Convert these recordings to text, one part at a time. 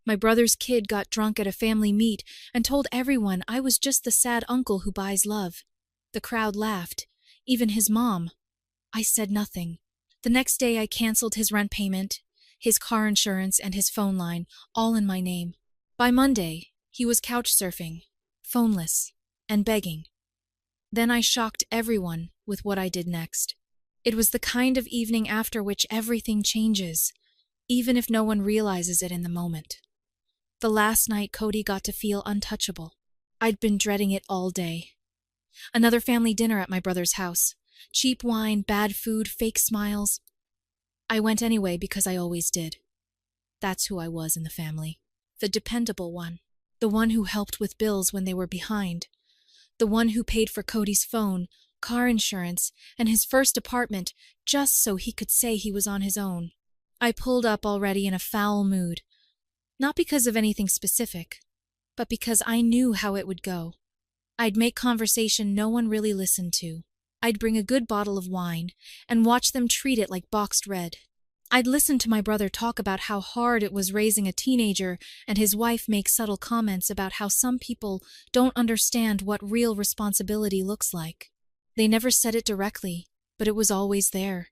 My brother's kid got drunk at a family meet and told everyone I was just the sad uncle who buys love. The crowd laughed, even his mom. I said nothing. The next day I canceled his rent payment, his car insurance, and his phone line, all in my name. By Monday, he was couch surfing, phoneless, and begging. Then I shocked everyone with what I did next. It was the kind of evening after which everything changes, even if no one realizes it in the moment. The last night Cody got to feel untouchable. I'd been dreading it all day. Another family dinner at my brother's house. Cheap wine, bad food, fake smiles. I went anyway because I always did. That's who I was in the family. The dependable one. The one who helped with bills when they were behind. The one who paid for Cody's phone, car insurance, and his first apartment just so he could say he was on his own. I pulled up already in a foul mood. Not because of anything specific, but because I knew how it would go. I'd make conversation no one really listened to. I'd bring a good bottle of wine and watch them treat it like boxed red. I'd listen to my brother talk about how hard it was raising a teenager and his wife make subtle comments about how some people don't understand what real responsibility looks like. They never said it directly, but it was always there.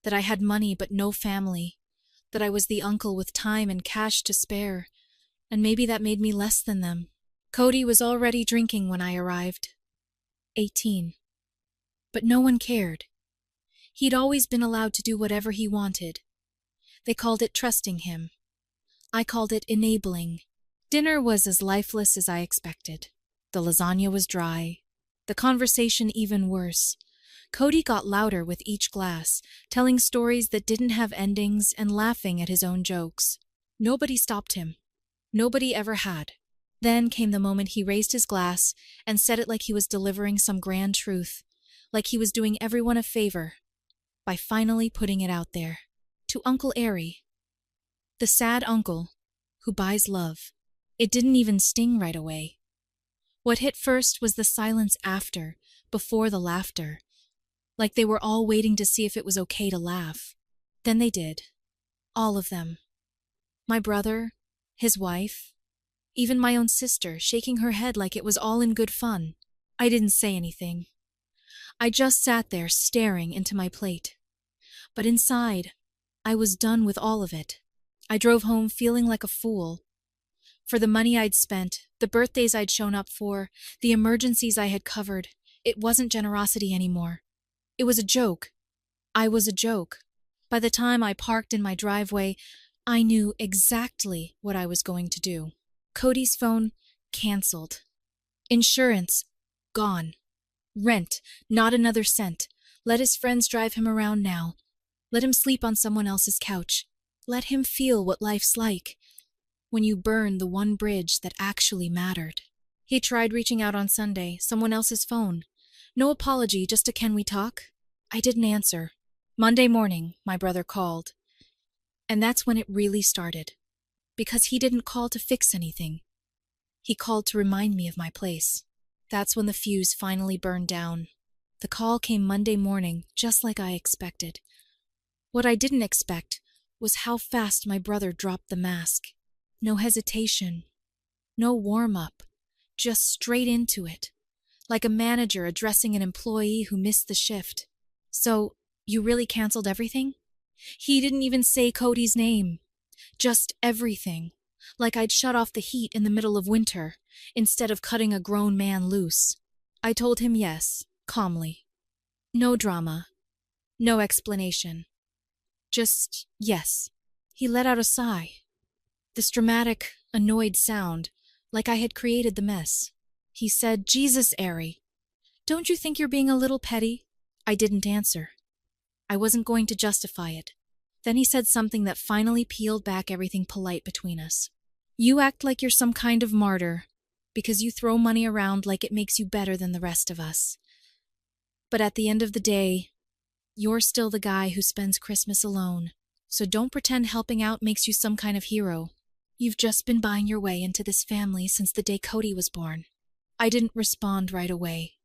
That I had money but no family. That I was the uncle with time and cash to spare. And maybe that made me less than them. Cody was already drinking when I arrived. 18. But no one cared. He'd always been allowed to do whatever he wanted. They called it trusting him. I called it enabling. Dinner was as lifeless as I expected. The lasagna was dry. The conversation even worse. Cody got louder with each glass, telling stories that didn't have endings and laughing at his own jokes. Nobody stopped him. Nobody ever had. Then came the moment he raised his glass and said it like he was delivering some grand truth, like he was doing everyone a favor, by finally putting it out there. To Uncle Airy. The sad uncle who buys love. It didn't even sting right away. What hit first was the silence after, before the laughter. Like they were all waiting to see if it was okay to laugh. Then they did. All of them. My brother, his wife, even my own sister, shaking her head like it was all in good fun. I didn't say anything. I just sat there staring into my plate. But inside, I was done with all of it. I drove home feeling like a fool. For the money I'd spent, the birthdays I'd shown up for, the emergencies I had covered, it wasn't generosity anymore. It was a joke. I was a joke. By the time I parked in my driveway, I knew exactly what I was going to do. Cody's phone, canceled. Insurance, gone. Rent, not another cent. Let his friends drive him around now. Let him sleep on someone else's couch. Let him feel what life's like when you burn the one bridge that actually mattered. He tried reaching out on Sunday, someone else's phone. No apology, just a "can we talk?" I didn't answer. Monday morning, my brother called. And that's when it really started. Because he didn't call to fix anything. He called to remind me of my place. That's when the fuse finally burned down. The call came Monday morning, just like I expected. What I didn't expect was how fast my brother dropped the mask. No hesitation. No warm-up. Just straight into it. Like a manager addressing an employee who missed the shift. "So, you really canceled everything?" He didn't even say Cody's name. Just everything. Like I'd shut off the heat in the middle of winter, instead of cutting a grown man loose. I told him yes, calmly. No drama. No explanation. Just yes. He let out a sigh. This dramatic, annoyed sound, like I had created the mess. He said, "Jesus, Ari, don't you think you're being a little petty?" I didn't answer. I wasn't going to justify it. Then he said something that finally peeled back everything polite between us. "You act like you're some kind of martyr, because you throw money around like it makes you better than the rest of us. But at the end of the day, you're still the guy who spends Christmas alone, so don't pretend helping out makes you some kind of hero. You've just been buying your way into this family since the day Cody was born." I didn't respond right away.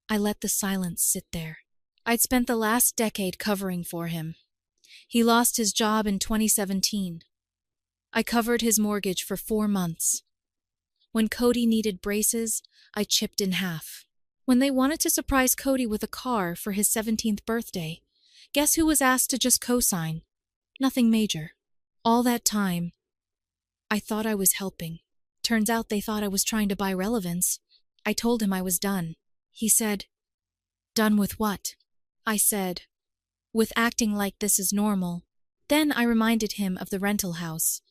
I let the silence sit there. I'd spent the last decade covering for him. He lost his job in 2017. I covered his mortgage for 4 months. When Cody needed braces, I chipped in half. When they wanted to surprise Cody with a car for his 17th birthday, guess who was asked to just co-sign? Nothing major. All that time, I thought I was helping. Turns out they thought I was trying to buy relevance. I told him I was done. He said, "Done with what?" I said, "With acting like this is normal." Then I reminded him of the rental house,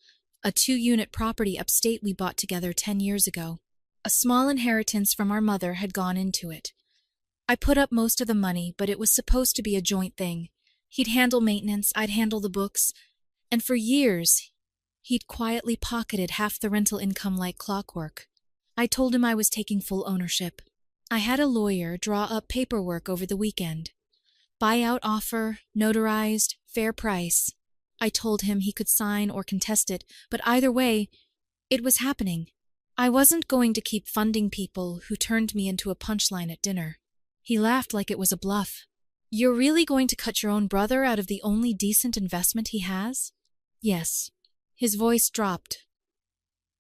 a 2-unit property upstate we bought together 10 years ago. A small inheritance from our mother had gone into it. I put up most of the money, but it was supposed to be a joint thing. He'd handle maintenance, I'd handle the books, and for years, he'd quietly pocketed half the rental income like clockwork. I told him I was taking full ownership. I had a lawyer draw up paperwork over the weekend. Buyout offer, notarized, fair price. I told him he could sign or contest it, but either way, it was happening. I wasn't going to keep funding people who turned me into a punchline at dinner. He laughed like it was a bluff. "You're really going to cut your own brother out of the only decent investment he has?" "Yes." His voice dropped.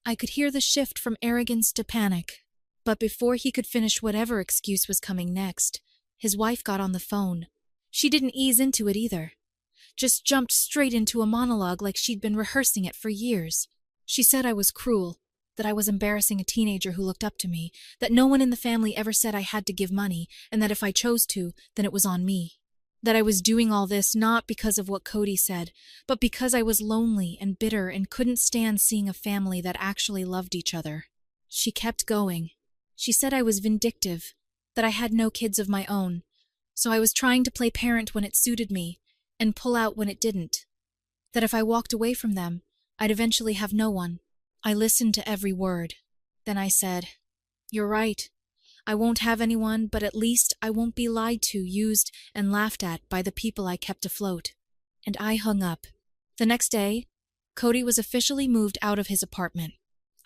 I could hear the shift from arrogance to panic. But before he could finish whatever excuse was coming next, his wife got on the phone. She didn't ease into it either. Just jumped straight into a monologue like she'd been rehearsing it for years. She said I was cruel, that I was embarrassing a teenager who looked up to me, that no one in the family ever said I had to give money, and that if I chose to, then it was on me. That I was doing all this not because of what Cody said, but because I was lonely and bitter and couldn't stand seeing a family that actually loved each other. She kept going. She said I was vindictive, that I had no kids of my own, so I was trying to play parent when it suited me and pull out when it didn't. That if I walked away from them, I'd eventually have no one. I listened to every word. Then I said, "You're right. I won't have anyone, but at least I won't be lied to, used, and laughed at by the people I kept afloat." And I hung up. The next day, Cody was officially moved out of his apartment.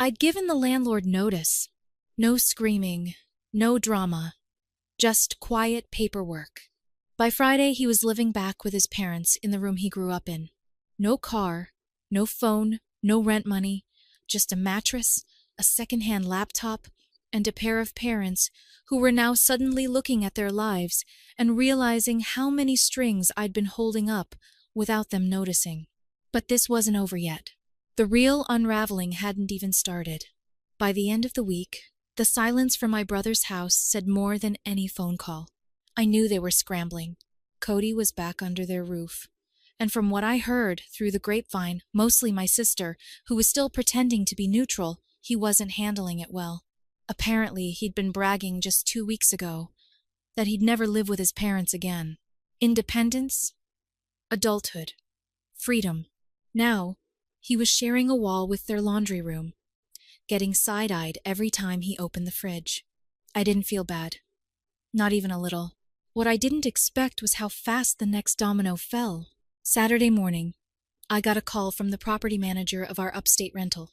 I'd given the landlord notice. No screaming, no drama, just quiet paperwork. By Friday, he was living back with his parents in the room he grew up in. No car, no phone, no rent money, just a mattress, a secondhand laptop, and a pair of parents who were now suddenly looking at their lives and realizing how many strings I'd been holding up without them noticing. But this wasn't over yet. The real unraveling hadn't even started. By the end of the week, the silence from my brother's house said more than any phone call. I knew they were scrambling. Cody was back under their roof. And from what I heard through the grapevine, mostly my sister, who was still pretending to be neutral, he wasn't handling it well. Apparently, he'd been bragging just 2 weeks ago that he'd never live with his parents again. Independence, adulthood, freedom. Now, he was sharing a wall with their laundry room, getting side-eyed every time he opened the fridge. I didn't feel bad. Not even a little. What I didn't expect was how fast the next domino fell. Saturday morning, I got a call from the property manager of our upstate rental,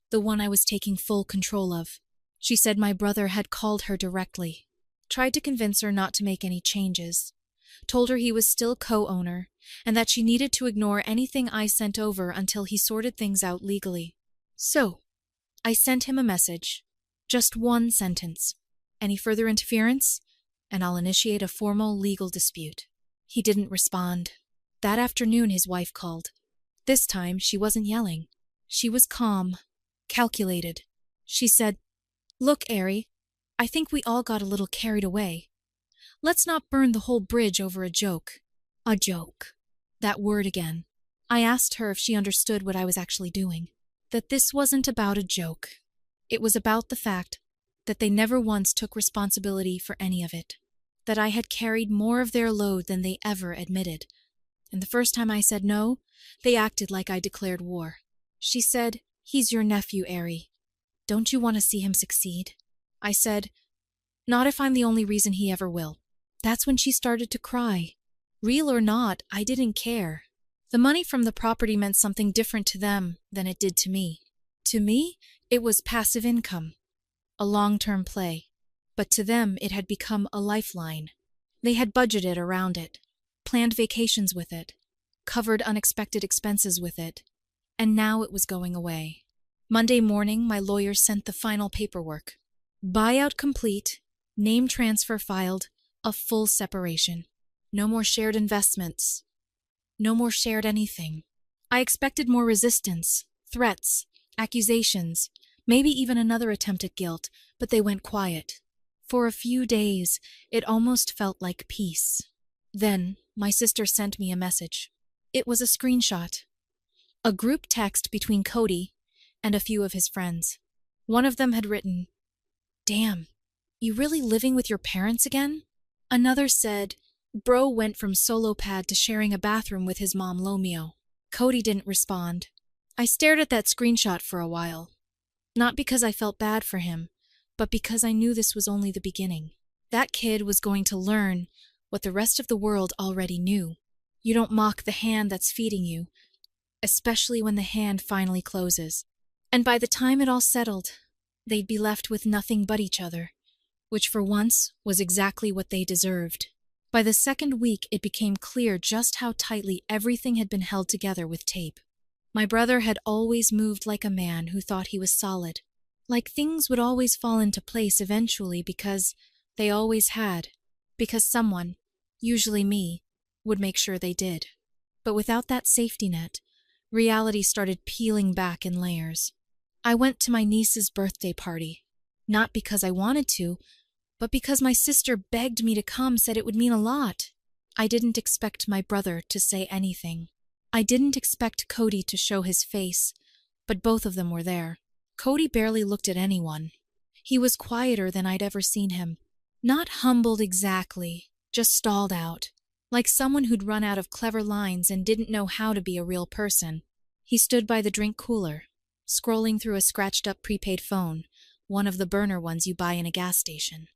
the one I was taking full control of. She said my brother had called her directly, tried to convince her not to make any changes, told her he was still co-owner, and that she needed to ignore anything I sent over until he sorted things out legally. So, I sent him a message, just one sentence. Any further interference, and I'll initiate a formal legal dispute. He didn't respond. That afternoon his wife called. This time she wasn't yelling. She was calm, calculated. She said, "Look, Ari, I think we all got a little carried away. Let's not burn the whole bridge over a joke." A joke. That word again. I asked her if she understood what I was actually doing. That this wasn't about a joke. It was about the fact that they never once took responsibility for any of it. That I had carried more of their load than they ever admitted. And the first time I said no, they acted like I declared war. She said, "He's your nephew, Ari. Don't you want to see him succeed?" I said, "Not if I'm the only reason he ever will." That's when she started to cry. Real or not, I didn't care. The money from the property meant something different to them than it did to me. To me, it was passive income, a long-term play. But to them, it had become a lifeline. They had budgeted around it, planned vacations with it, covered unexpected expenses with it. And now it was going away. Monday morning, my lawyer sent the final paperwork. Buyout complete, name transfer filed, a full separation. No more shared investments. No more shared anything. I expected more resistance, threats, accusations, maybe even another attempt at guilt, but they went quiet. For a few days, it almost felt like peace. Then, my sister sent me a message. It was a screenshot. A group text between Qley and a few of his friends. One of them had written, "Damn, you really living with your parents again?" Another said, "Bro went from solo pad to sharing a bathroom with his mom Lomeo." Qley didn't respond. I stared at that screenshot for a while. Not because I felt bad for him, but because I knew this was only the beginning. That kid was going to learn what the rest of the world already knew. You don't mock the hand that's feeding you, especially when the hand finally closes. And by the time it all settled, they'd be left with nothing but each other, which for once was exactly what they deserved. By the second week, it became clear just how tightly everything had been held together with tape. My brother had always moved like a man who thought he was solid, like things would always fall into place eventually because they always had, because someone, usually me, would make sure they did. But without that safety net, reality started peeling back in layers. I went to my niece's birthday party, not because I wanted to, but because my sister begged me to come, said it would mean a lot. I didn't expect my brother to say anything. I didn't expect Qley to show his face, but both of them were there. Qley barely looked at anyone. He was quieter than I'd ever seen him. Not humbled exactly, just stalled out, like someone who'd run out of clever lines and didn't know how to be a real person. He stood by the drink cooler, scrolling through a scratched-up prepaid phone, one of the burner ones you buy in a gas station.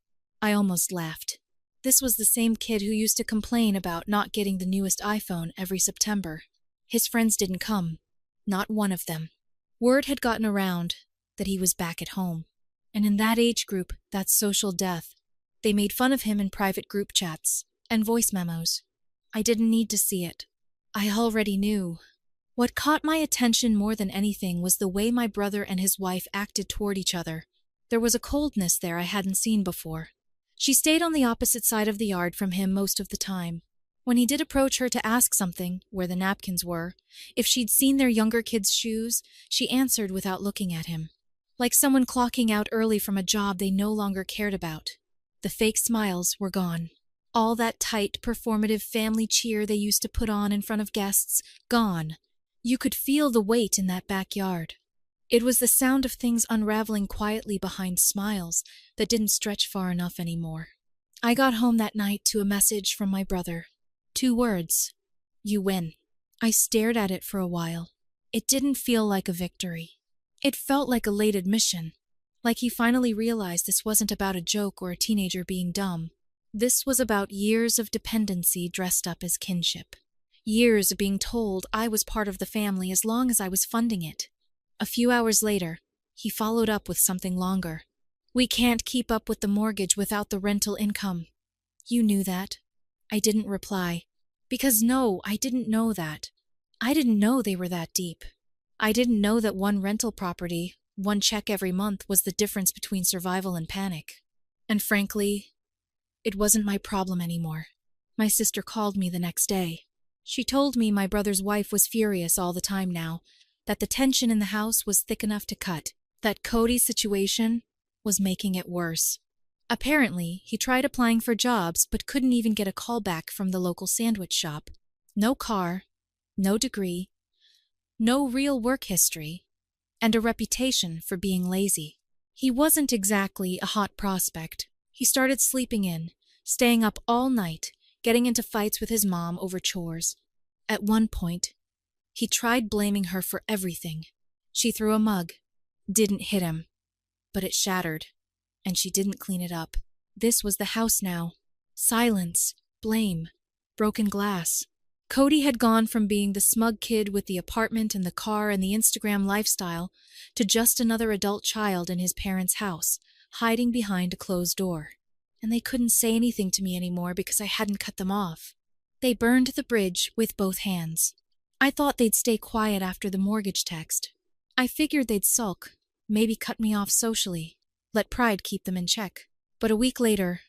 I almost laughed. This was the same kid who used to complain about not getting the newest iPhone every September. His friends didn't come. Not one of them. Word had gotten around that he was back at home. And in that age group, that's social death. They made fun of him in private group chats and voice memos. I didn't need to see it. I already knew. What caught my attention more than anything was the way my brother and his wife acted toward each other. There was a coldness there I hadn't seen before. She stayed on the opposite side of the yard from him most of the time. When he did approach her to ask something, where the napkins were, if she'd seen their younger kids' shoes, she answered without looking at him. Like someone clocking out early from a job they no longer cared about. The fake smiles were gone. All that tight, performative family cheer they used to put on in front of guests, gone. You could feel the weight in that backyard. It was the sound of things unraveling quietly behind smiles that didn't stretch far enough anymore. I got home that night to a message from my brother. 2 words. You win. I stared at it for a while. It didn't feel like a victory. It felt like a late admission. Like he finally realized this wasn't about a joke or a teenager being dumb. This was about years of dependency dressed up as kinship. Years of being told I was part of the family as long as I was funding it. A few hours later, he followed up with something longer. We can't keep up with the mortgage without the rental income. You knew that. I didn't reply. Because no, I didn't know that. I didn't know they were that deep. I didn't know that one rental property, one check every month was the difference between survival and panic. And frankly, it wasn't my problem anymore. My sister called me the next day. She told me my brother's wife was furious all the time now, that the tension in the house was thick enough to cut, that Qley's situation was making it worse. Apparently, he tried applying for jobs but couldn't even get a call back from the local sandwich shop. No car, no degree, no real work history, and a reputation for being lazy. He wasn't exactly a hot prospect. He started sleeping in, staying up all night, getting into fights with his mom over chores. At one point, he tried blaming her for everything. She threw a mug, didn't hit him, but it shattered, and she didn't clean it up. This was the house now. Silence, blame, broken glass. Qley had gone from being the smug kid with the apartment and the car and the Instagram lifestyle to just another adult child in his parents' house, hiding behind a closed door. And they couldn't say anything to me anymore because I hadn't cut them off. They burned the bridge with both hands. I thought they'd stay quiet after the mortgage text. I figured they'd sulk, maybe cut me off socially, let pride keep them in check. But a week later,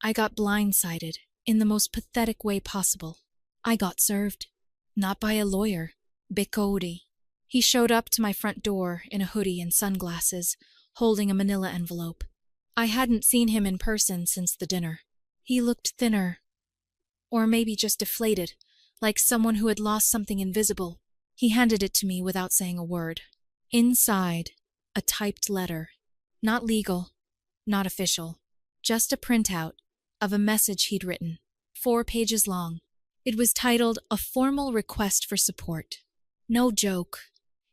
I got blindsided in the most pathetic way possible. I got served. Not by a lawyer, Bikodi. He showed up to my front door in a hoodie and sunglasses, holding a manila envelope. I hadn't seen him in person since the dinner. He looked thinner, or maybe just deflated, like someone who had lost something invisible. He handed it to me without saying a word. Inside, a typed letter. Not legal, not official, just a printout of a message he'd written, 4 pages long. It was titled A Formal Request for Support. No joke.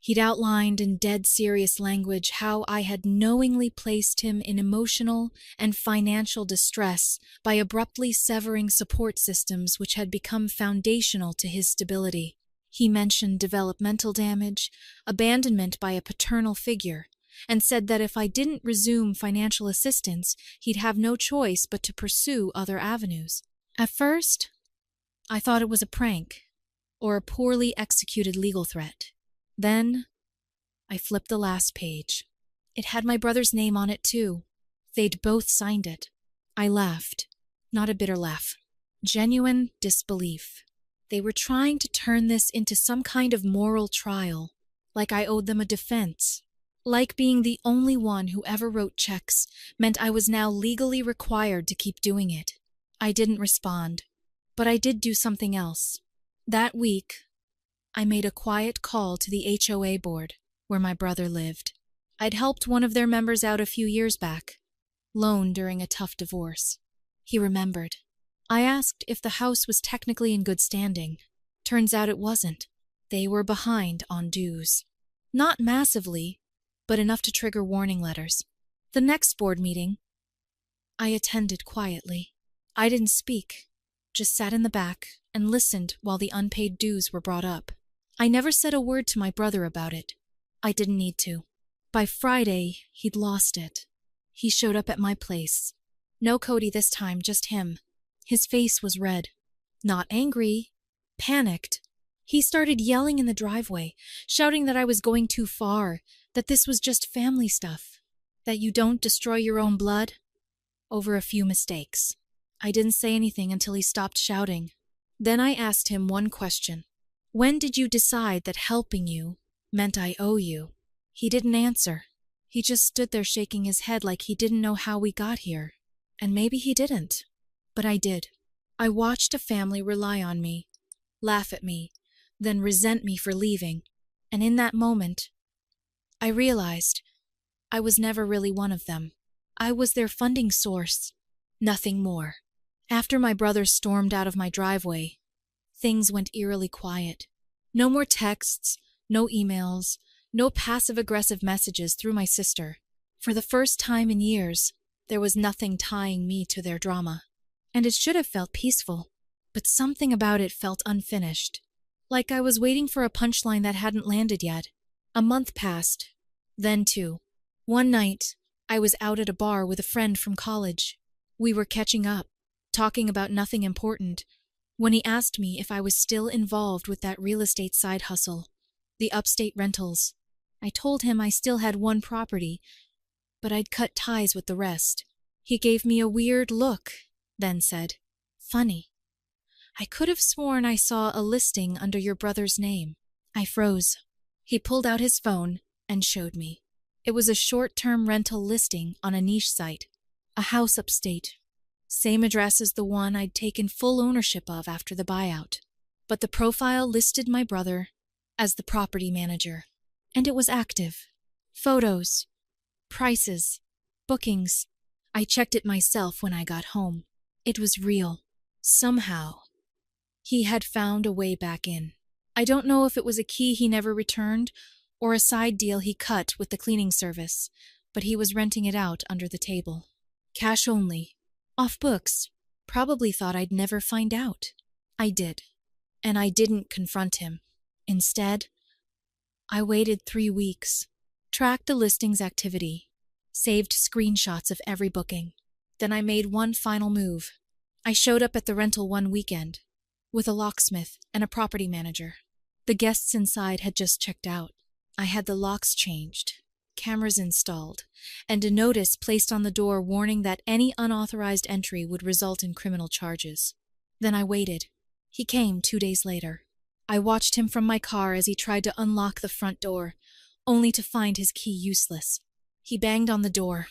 He'd outlined in dead serious language how I had knowingly placed him in emotional and financial distress by abruptly severing support systems which had become foundational to his stability. He mentioned developmental damage, abandonment by a paternal figure, and said that if I didn't resume financial assistance, he'd have no choice but to pursue other avenues. At first, I thought it was a prank, or a poorly executed legal threat. Then, I flipped the last page. It had my brother's name on it too. They'd both signed it. I laughed. Not a bitter laugh. Genuine disbelief. They were trying to turn this into some kind of moral trial, like I owed them a defense. Like being the only one who ever wrote checks meant I was now legally required to keep doing it. I didn't respond, but I did do something else. That week, I made a quiet call to the HOA board, where my brother lived. I'd helped one of their members out a few years back, lone during a tough divorce. He remembered. I asked if the house was technically in good standing. Turns out it wasn't. They were behind on dues. Not massively, but enough to trigger warning letters. The next board meeting, I attended quietly. I didn't speak, just sat in the back and listened while the unpaid dues were brought up. I never said a word to my brother about it. I didn't need to. By Friday, he'd lost it. He showed up at my place. No Cody this time, just him. His face was red. Not angry, panicked. He started yelling in the driveway, shouting that I was going too far, that this was just family stuff, that you don't destroy your own blood over a few mistakes. I didn't say anything until he stopped shouting. Then I asked him one question. When did you decide that helping you meant I owe you? He didn't answer. He just stood there shaking his head like he didn't know how we got here. And maybe he didn't. But I did. I watched a family rely on me, laugh at me, then resent me for leaving. And in that moment, I realized I was never really one of them. I was their funding source, nothing more. After my brother stormed out of my driveway, things went eerily quiet. No more texts, no emails, no passive-aggressive messages through my sister. For the first time in years, there was nothing tying me to their drama. And it should have felt peaceful, but something about it felt unfinished. Like I was waiting for a punchline that hadn't landed yet. A month passed, then 2. One night, I was out at a bar with a friend from college. We were catching up, talking about nothing important, when he asked me if I was still involved with that real estate side hustle, the upstate rentals. I told him I still had one property, but I'd cut ties with the rest. He gave me a weird look, then said, "Funny. I could have sworn I saw a listing under your brother's name." I froze. He pulled out his phone and showed me. It was a short-term rental listing on a niche site, a house upstate. Same address as the one I'd taken full ownership of after the buyout. But the profile listed my brother as the property manager. And it was active. Photos, prices, bookings. I checked it myself when I got home. It was real. Somehow, he had found a way back in. I don't know if it was a key he never returned or a side deal he cut with the cleaning service, but he was renting it out under the table. Cash only. Off books. Probably thought I'd never find out. I did. And I didn't confront him. Instead, I waited 3 weeks, tracked the listing's activity, saved screenshots of every booking. Then I made one final move. I showed up at the rental one weekend, with a locksmith and a property manager. The guests inside had just checked out. I had the locks changed, cameras installed, and a notice placed on the door warning that any unauthorized entry would result in criminal charges. Then I waited. He came 2 days later. I watched him from my car as he tried to unlock the front door, only to find his key useless. He banged on the door.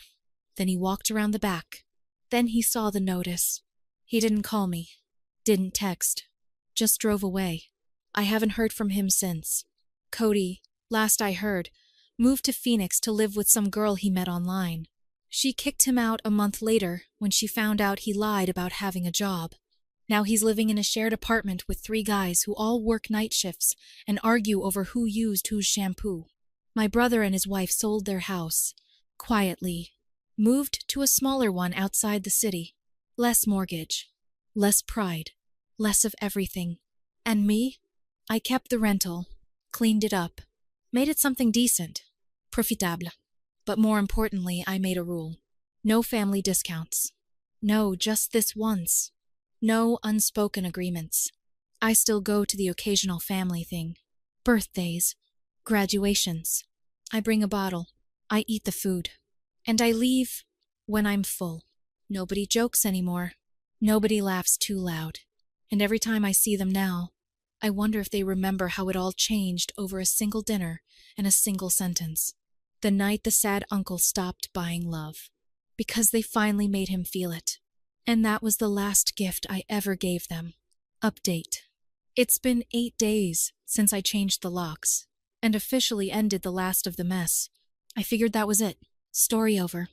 Then he walked around the back. Then he saw the notice. He didn't call me, didn't text, just drove away. I haven't heard from him since. Cody, last I heard, moved to Phoenix to live with some girl he met online. She kicked him out a month later when she found out he lied about having a job. Now he's living in a shared apartment with 3 guys who all work night shifts and argue over who used whose shampoo. My brother and his wife sold their house, quietly, moved to a smaller one outside the city. Less mortgage, less pride, less of everything. And me? I kept the rental, cleaned it up, made it something decent, profitable. But more importantly, I made a rule. No family discounts. No, just this once. No unspoken agreements. I still go to the occasional family thing. Birthdays, graduations. I bring a bottle. I eat the food. And I leave when I'm full. Nobody jokes anymore. Nobody laughs too loud. And every time I see them now, I wonder if they remember how it all changed over a single dinner and a single sentence. The night the sad uncle stopped buying love. Because they finally made him feel it. And that was the last gift I ever gave them. Update. It's been 8 days since I changed the locks and officially ended the last of the mess. I figured that was it. Story over.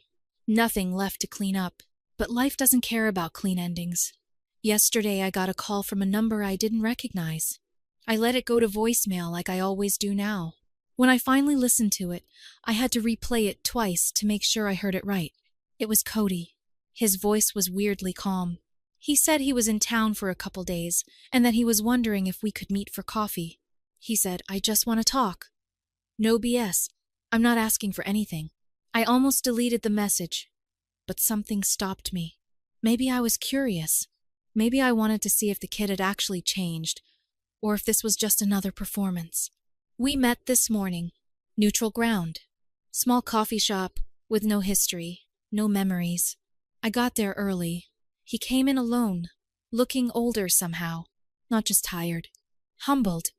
Nothing left to clean up. But life doesn't care about clean endings. Yesterday I got a call from a number I didn't recognize. I let it go to voicemail like I always do now. When I finally listened to it, I had to replay it twice to make sure I heard it right. It was Cody. His voice was weirdly calm. He said he was in town for a couple days and that he was wondering if we could meet for coffee. He said, "I just want to talk." No BS. I'm not asking for anything. I almost deleted the message, but something stopped me. Maybe I was curious. Maybe I wanted to see if the kid had actually changed, or if this was just another performance. We met this morning. Neutral ground. Small coffee shop with no history, no memories. I got there early. He came in alone, looking older somehow, not just tired. Humbled,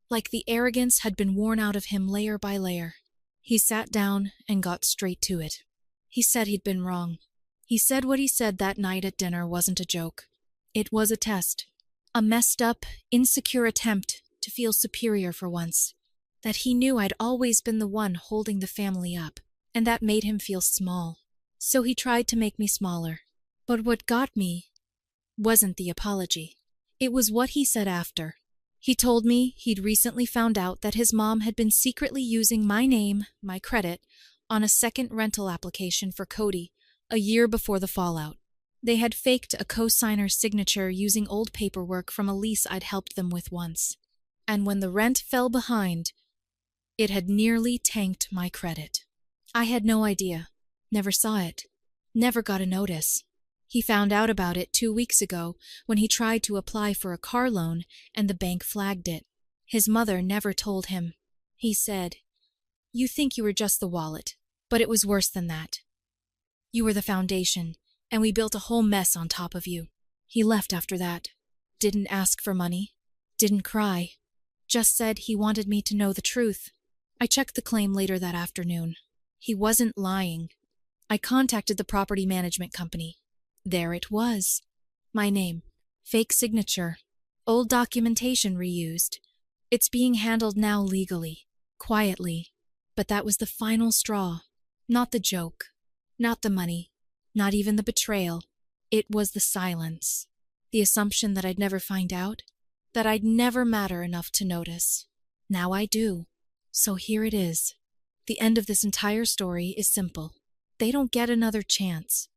like the arrogance had been worn out of him layer by layer. He sat down and got straight to it. He said he'd been wrong. He said what he said that night at dinner wasn't a joke. It was a test. A messed up, insecure attempt to feel superior for once. That he knew I'd always been the one holding the family up, and that made him feel small. So he tried to make me smaller. But what got me wasn't the apology. It was what he said after. He told me he'd recently found out that his mom had been secretly using my name, my credit, on a second rental application for Cody a year before the fallout. They had faked a co-signer's signature using old paperwork from a lease I'd helped them with once. And when the rent fell behind, it had nearly tanked my credit. I had no idea. Never saw it. Never got a notice. He found out about it 2 weeks ago when he tried to apply for a car loan and the bank flagged it. His mother never told him. He said, "You think you were just the wallet, but it was worse than that. You were the foundation, and we built a whole mess on top of you." He left after that. Didn't ask for money. Didn't cry. Just said he wanted me to know the truth. I checked the claim later that afternoon. He wasn't lying. I contacted the property management company. There it was. My name. Fake signature. Old documentation reused. It's being handled now legally. Quietly. But that was the final straw. Not the joke. Not the money. Not even the betrayal. It was the silence. The assumption that I'd never find out. That I'd never matter enough to notice. Now I do. So here it is. The end of this entire story is simple. They don't get another chance.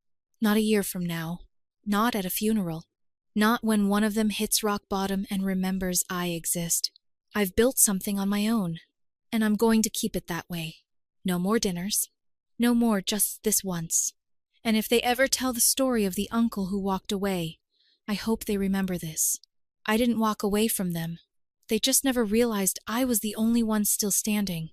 Not a year from now. Not at a funeral. Not when one of them hits rock bottom and remembers I exist. I've built something on my own, and I'm going to keep it that way. No more dinners. No more just this once. And if they ever tell the story of the uncle who walked away, I hope they remember this. I didn't walk away from them. They just never realized I was the only one still standing.